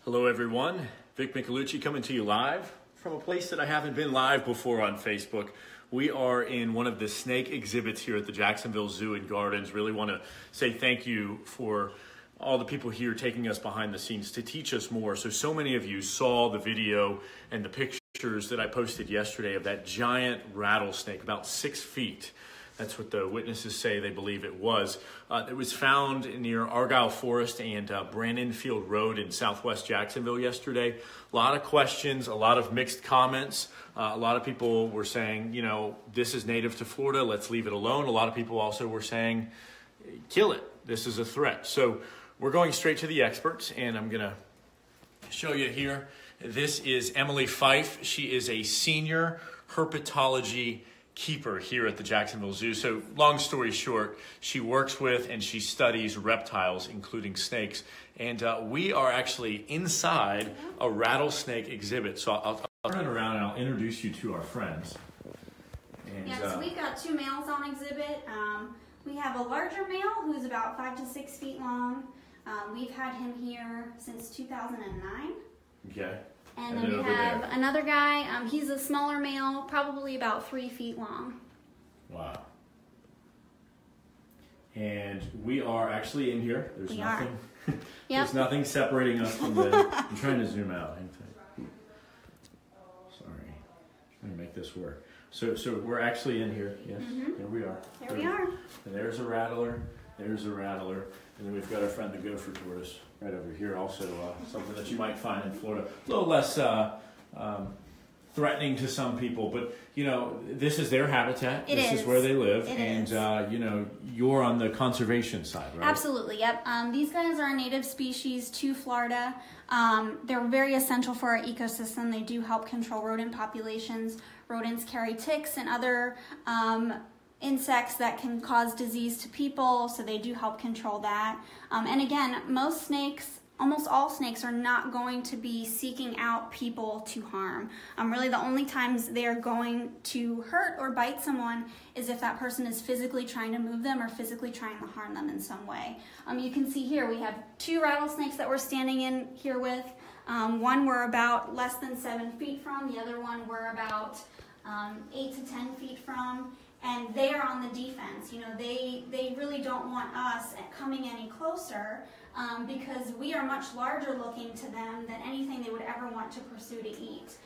Hello everyone, Vic Micolucci coming to you live from a place that I haven't been live before on Facebook. We are in one of the snake exhibits here at the Jacksonville Zoo and Gardens. Really want to say thank you for all the people here taking us behind the scenes to teach us more. So many of you saw the video and the pictures that I posted yesterday of that giant rattlesnake, about 6 feet. That's what the witnesses say they believe it was. It was found near Argyle Forest and Brandon Field Road in southwest Jacksonville yesterday. A lot of questions, a lot of mixed comments. A lot of people were saying, you know, this is native to Florida, let's leave it alone. A lot of people also were saying, kill it, this is a threat. So we're going straight to the experts, and I'm gonna show you here. This is Emily Fife. She is a senior herpetology keeper here at the Jacksonville Zoo. So long story short, she works with and she studies reptiles, including snakes. And we are actually inside a rattlesnake exhibit. So I'll turn it around and I'll introduce you to our friends. And, so we've got two males on exhibit. We have a larger male who's about 5 to 6 feet long. We've had him here since 2009. Okay. And then we have another guy. He's a smaller male, probably about 3 feet long. Wow. And we are actually in here. There's nothing. There's nothing separating us from the. I'm trying to zoom out. Sorry. Trying to make this work. So we're actually in here. Yes. There we are. There we are. And there's a rattler. There's a rattler. And then we've got our friend the gopher tortoise right over here, also something that you might find in Florida. A little less threatening to some people, but you know, this is their habitat. This is where they live, and you know, you're on the conservation side, right? Absolutely, yep. These guys are a native species to Florida. They're very essential for our ecosystem. They do help control rodent populations. Rodents carry ticks and other insects that can cause disease to people, so they do help control that. And again, most snakes, almost all snakes, are not going to be seeking out people to harm. Really the only times they're going to hurt or bite someone is if that person is physically trying to move them or physically trying to harm them in some way. You can see here we have two rattlesnakes that we're standing in here with. One we're about less than 7 feet from, the other one we're about 8 to 10 feet from. And they are on the defense. You know, they really don't want us coming any closer because we are much larger looking to them than anything they would ever want to pursue to eat.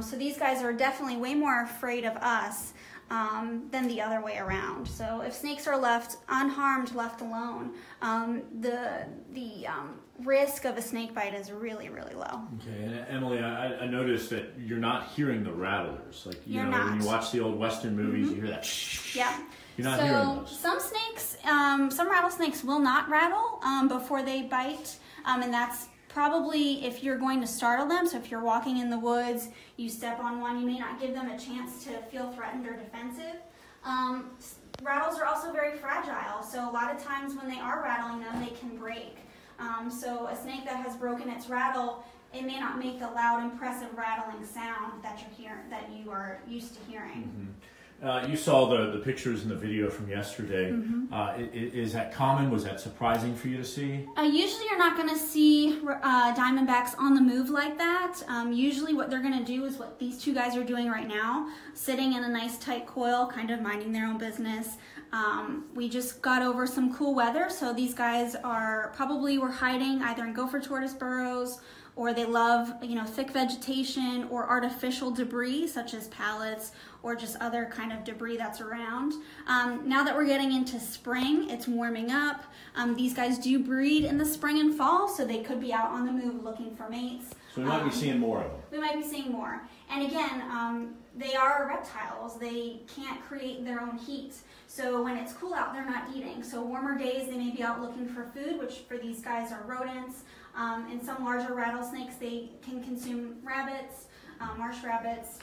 So these guys are definitely way more afraid of us than the other way around. So if snakes are left unharmed, left alone, the risk of a snake bite is really, really low. Okay, and Emily, I noticed that you're not hearing the rattlers. Like, you know, when you watch the old Western movies, you hear that shh. Yeah. You're not hearing those. Some snakes, some rattlesnakes will not rattle before they bite, and that's probably if you're going to startle them. So if you're walking in the woods, you step on one, you may not give them a chance to feel threatened or defensive. Rattles are also very fragile, so a lot of times when they are rattling them, they can break. So a snake that has broken its rattle, it may not make the loud, impressive rattling sound that you are used to hearing. You saw the pictures in the video from yesterday. Is that common? Was that surprising for you to see? Usually you're not going to see diamondbacks on the move like that. Usually what they're going to do is what these two guys are doing right now, sitting in a nice tight coil, kind of minding their own business. We just got over some cool weather, so these guys were hiding either in gopher tortoise burrows, or they love, you know, thick vegetation or artificial debris such as pallets or just other kind of debris that's around. Now that we're getting into spring, it's warming up. These guys do breed in the spring and fall, so they could be out on the move looking for mates. So we might be seeing more of them. We might be seeing more. And again, they are reptiles. They can't create their own heat. So when it's cool out, they're not eating. So warmer days, they may be out looking for food, which for these guys are rodents. In some larger rattlesnakes, they can consume rabbits, marsh rabbits.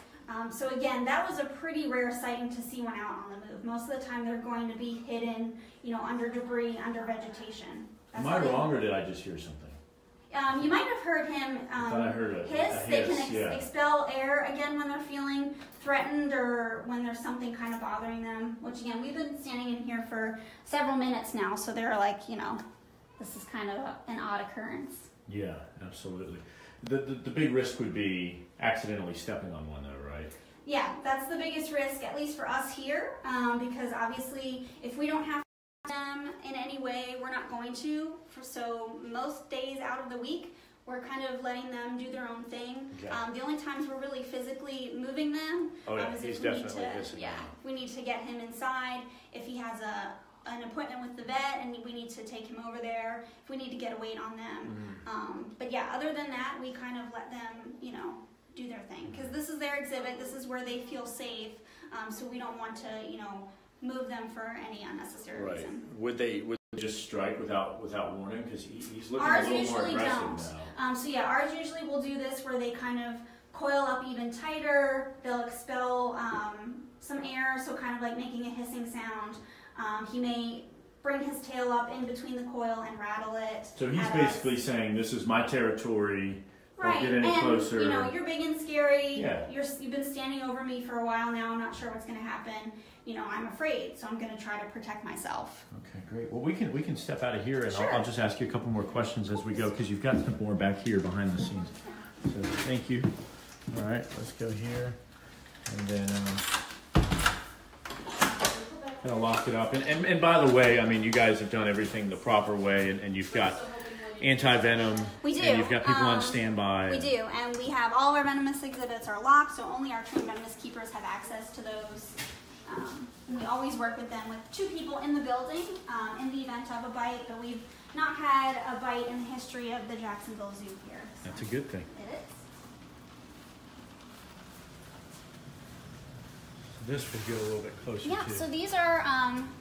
So again, that was a pretty rare sighting to see one out on the move. Most of the time, they're going to be hidden, you know, under debris, under vegetation. Am I wrong, or did I just hear something? You might have heard him I thought I heard a hiss. They can expel air again when they're feeling threatened or when there's something kind of bothering them, which again, we've been standing in here for several minutes now, so they're like, you know, this is kind of an odd occurrence. Yeah, absolutely. The big risk would be accidentally stepping on one, though, right? Yeah, that's the biggest risk, at least for us here, because obviously if we don't have them in any way, we're not going to. So most days out of the week, we're kind of letting them do their own thing. Okay. The only times we're really physically moving them is he's if we need definitely to, missing out. we need to get him inside. If he has an appointment with the vet and we need to take him over there, if we need to get a weight on them. But yeah, other than that, we kind of let them, do their thing, because this is their exhibit. This is where they feel safe. So we don't want to, move them for any unnecessary reason. Would they just strike without warning? Because he's looking Ours a little more usually aggressive don't. now. So yeah, ours usually will do this where they kind of coil up even tighter. They'll expel some air, so kind of like making a hissing sound. He may bring his tail up in between the coil and rattle it. So he's basically saying, "This is my territory. Right, Don't get any closer." You're big and scary. Yeah. You've been standing over me for a while now. I'm not sure what's going to happen. I'm afraid, so I'm going to try to protect myself. Okay, great. Well, we can step out of here, and Sure. I'll just ask you a couple more questions as we go, because you've got some more back here behind the scenes. So thank you. All right, let's go here, and then kind of lock it up. And by the way, I mean, you guys have done everything the proper way, and you've got anti-venom. We do. And you've got people on standby. We do, and we have all our venomous exhibits are locked, so only our trained venomous keepers have access to those. We always work with them with 2 people in the building in the event of a bite, but we've not had a bite in the history of the Jacksonville Zoo here. So That's a good thing. it is. This will get a little bit closer Yeah, too. so these are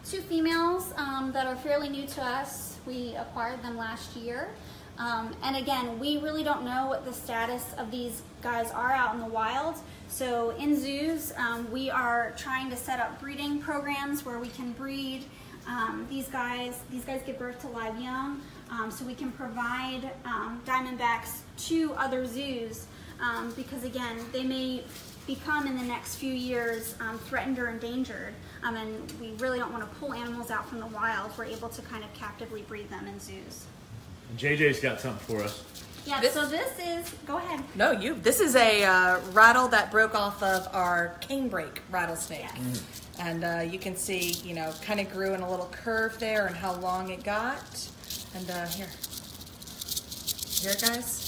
2 females that are fairly new to us. We acquired them last year. And again, we really don't know what the status of these guys are out in the wild. So in zoos, we are trying to set up breeding programs where we can breed these guys. These guys give birth to live young, so we can provide Diamondbacks to other zoos because again, they may become in the next few years threatened or endangered, and we really don't want to pull animals out from the wild. We're able to kind of captively breed them in zoos. JJ's got something for us. Yeah, so this is, go ahead. No, this is a rattle that broke off of our canebrake rattlesnake. Yes. And you can see, kind of grew in a little curve there and how long it got. And here, guys.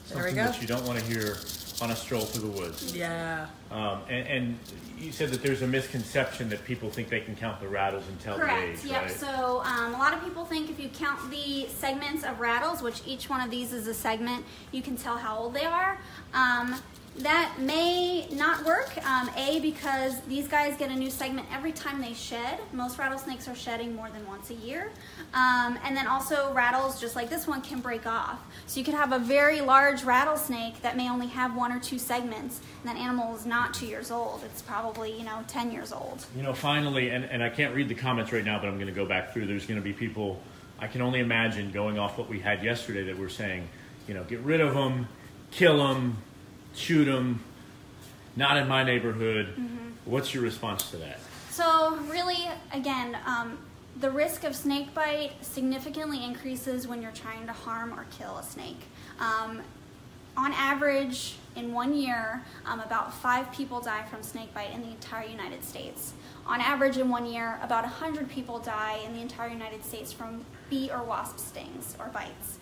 There we Something go. that you don't want to hear on a stroll through the woods. Yeah. And you said that there's a misconception that people think they can count the rattles and tell the Correct. age, Yep. right? So a lot of people think if you count the segments of rattles, which each one of these is a segment, you can tell how old they are. That may not work. Because these guys get a new segment every time they shed. Most rattlesnakes are shedding more than once a year. And then also rattles, just like this one, can break off. So you could have a very large rattlesnake that may only have 1 or 2 segments, and that animal is not 2 years old. It's probably, 10 years old. Finally, and I can't read the comments right now, but I'm going to go back through. There's going to be people, I can only imagine, going off what we had yesterday, that were saying, get rid of them, kill them, shoot them, not in my neighborhood. Mm-hmm. What's your response to that? So really, again, the risk of snake bite significantly increases when you're trying to harm or kill a snake. On average, in 1 year, about 5 people die from snake bite in the entire United States. On average, in 1 year, about 100 people die in the entire United States from bee or wasp stings or bites.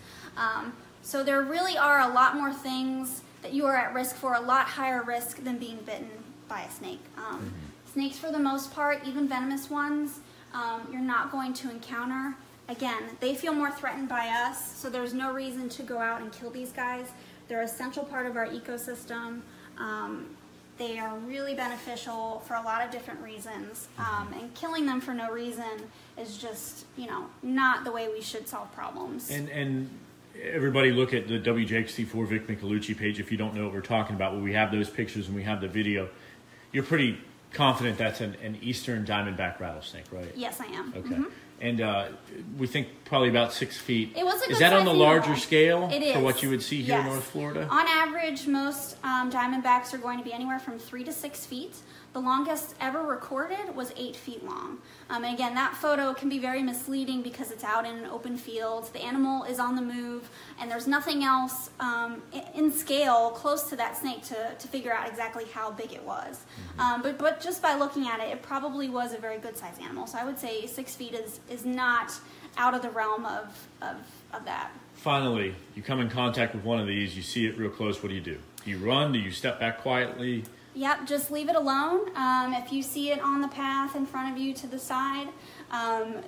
So there really are a lot more things that you are at risk for, a lot higher risk than being bitten by a snake. Snakes, for the most part, even venomous ones, you're not going to encounter. Again, they feel more threatened by us, so there's no reason to go out and kill these guys. They're an essential part of our ecosystem. They are really beneficial for a lot of different reasons, and killing them for no reason is just, not the way we should solve problems. And everybody look at the WJXT4 Vic Micolucci page if you don't know what we're talking about. Well, we have those pictures and we have the video. You're pretty confident that's an eastern diamondback rattlesnake, right? Yes, I am. Okay. Mm-hmm. And we think probably about 6 feet. It was a good Is that on the size larger animal. scale It is. for what you would see here in Yes. North Florida? On average, most diamondbacks are going to be anywhere from 3 to 6 feet. The longest ever recorded was 8 feet long. And again, that photo can be very misleading because it's out in an open field. The animal is on the move, and there's nothing else in scale close to that snake to figure out exactly how big it was. But just by looking at it, it probably was a very good sized animal. So I would say 6 feet is not out of the realm of that. Finally, you come in contact with one of these, you see it real close, what do? Do you run? Do you step back quietly? Yep, just leave it alone. If you see it on the path in front of you to the side,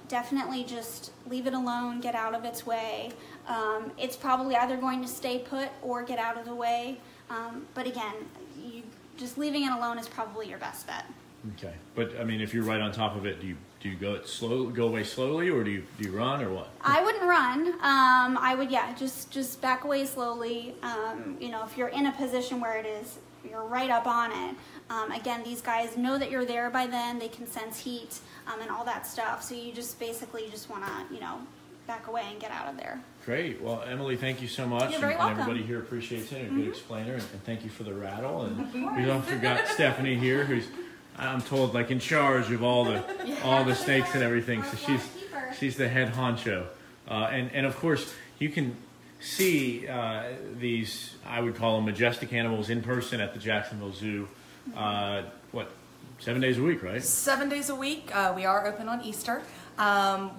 definitely just leave it alone, get out of its way. It's probably either going to stay put or get out of the way. But again, just leaving it alone is probably your best bet. Okay, but I mean, if you're right on top of it, do you go away slowly, or do you run, or what? I wouldn't run. I would, just back away slowly. If you're in a position where you're right up on it. Again, these guys know that you're there by then. They can sense heat and all that stuff. So you just basically want to, back away and get out of there. Great. Well, Emily, thank you so much. You're very welcome. Everybody here appreciates it. A good explainer, and thank you for the rattle. And we also got Stephanie here, who's, I'm told, like in charge of all the snakes and everything. So she's the head honcho. And of course, you can see these, I would call them majestic animals, in person at the Jacksonville Zoo. 7 days a week, right? 7 days a week. We are open on Easter.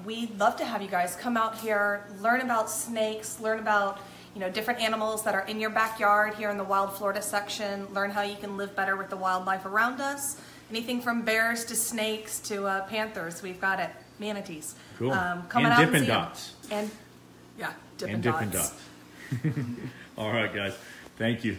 We'd love to have you guys come out here, learn about snakes, learn about different animals that are in your backyard here in the Wild Florida section, learn how you can live better with the wildlife around us. Anything from bears to snakes to panthers, we've got it. Manatees. Cool. Coming and out Dippin' and Dots. And yeah, Dippin' Dots. All right, guys. Thank you.